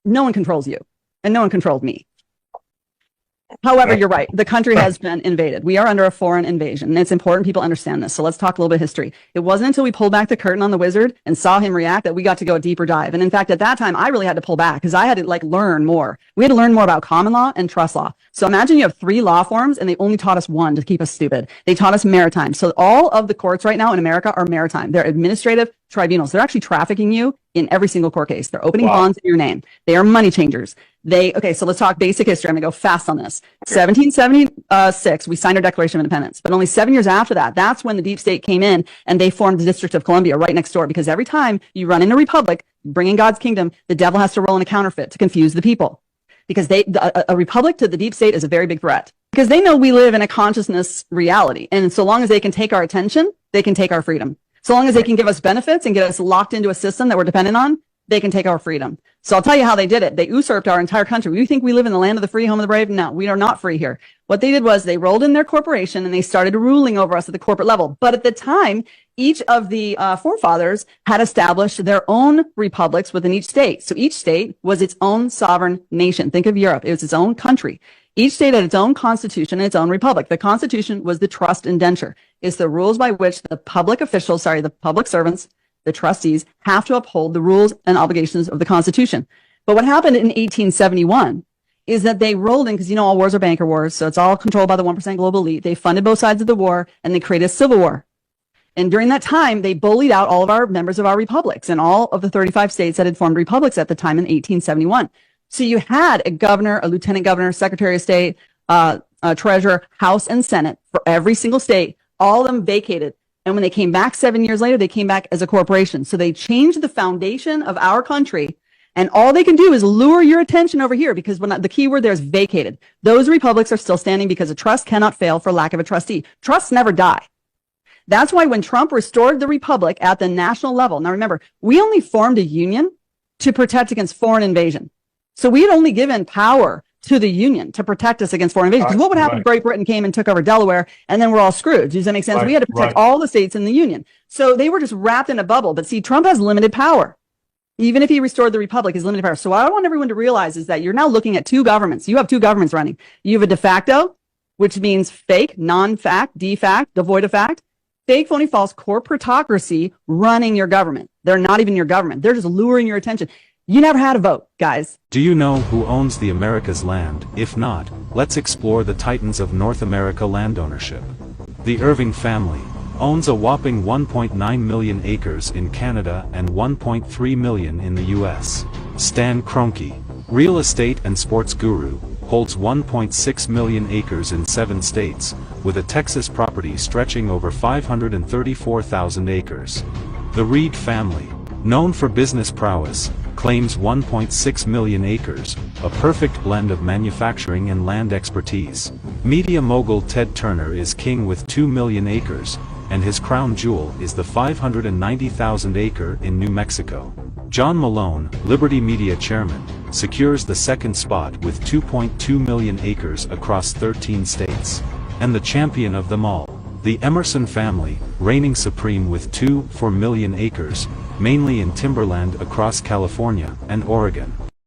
no one controls you, and no one controls me. However, you're right. The country has been invaded. We are under a foreign invasion, and it's important people understand this. So let's talk a little bit of history. It wasn't until we pulled back the curtain on the wizard and saw him react that we got to go a deeper dive. And in fact, at that time, I really had to pull back because I had to learn more. We had to learn more about common law and trust law. So imagine you have 3 law forms, and they only taught us one to keep us stupid. They taught us maritime. So all of the courts right now in America are maritime. They're administrative tribunals. They're actually trafficking you in every single court case. They're opening bonds in your name. They are money changers. Okay, so let's talk basic history. I'm going to go fast on this. 1776, we signed our Declaration of Independence, but only 7 years after that, that's when the deep state came in and they formed the District of Columbia right next door, because every time you run in a republic, bring in God's kingdom, the devil has to roll in a counterfeit to confuse the people, because a republic to the deep state is a very big threat, because they know we live in a consciousness reality. And so long as they can take our attention, they can take our freedom. So long as they can give us benefits and get us locked into a system that we're dependent on, they can take our freedom. So I'll tell you how they did it. They usurped our entire country. We think we live in the land of the free, home of the brave. No, we are not free here. What they did was they rolled in their corporation and they started ruling over us at the corporate level. But at the time, each of the forefathers had established their own republics within each state. So each state was its own sovereign nation. Think of Europe. It was its own country. Each state had its own constitution and its own republic. The constitution was the trust indenture. It's the rules by which the public officials, the public servants, the trustees, have to uphold the rules and obligations of the Constitution. But what happened in 1871 is that they rolled in, because all wars are banker wars, so it's all controlled by the 1% global elite. They funded both sides of the war, and they created a civil war. And during that time, they bullied out all of our members of our republics, and all of the 35 states that had formed republics at the time in 1871. So you had a governor, a lieutenant governor, secretary of state, a treasurer, House and Senate for every single state. All of them vacated. And when they came back 7 years later, they came back as a corporation. So they changed the foundation of our country. And all they can do is lure your attention over here, because the key word there is vacated. Those republics are still standing because a trust cannot fail for lack of a trustee. Trusts never die. That's why when Trump restored the republic at the national level, now remember, we only formed a union to protect against foreign invasion. So we had only given power to the union to protect us against foreign invasion. Because what would happen if Great Britain came and took over Delaware, and then we're all screwed? Does that make sense? We had to protect all the states in the union. So they were just wrapped in a bubble. But see, Trump has limited power. Even if he restored the republic, he's limited power. So what I want everyone to realize is that you're now looking at 2 governments. You have 2 governments running. You have a de facto, which means fake, non-fact, de facto, devoid of fact, fake, phony, false corporatocracy running your government. They're not even your government. They're just luring your attention. You never had a vote, guys. Do you know who owns the America's land? If not, let's explore the titans of North America land ownership. The Irving family owns a whopping 1.9 million acres in Canada and 1.3 million in the US. Stan Kroenke, real estate and sports guru, holds 1.6 million acres in 7 states, with a Texas property stretching over 534,000 acres. The Reed family, known for business prowess, claims 1.6 million acres, a perfect blend of manufacturing and land expertise. Media mogul Ted Turner is king with 2 million acres, and his crown jewel is the 590,000 acre in New Mexico. John Malone, Liberty Media chairman, secures the second spot with 2.2 million acres across 13 states. And the champion of them all, the Emerson family, reigning supreme with 2.4 million acres, mainly in timberland across California and Oregon.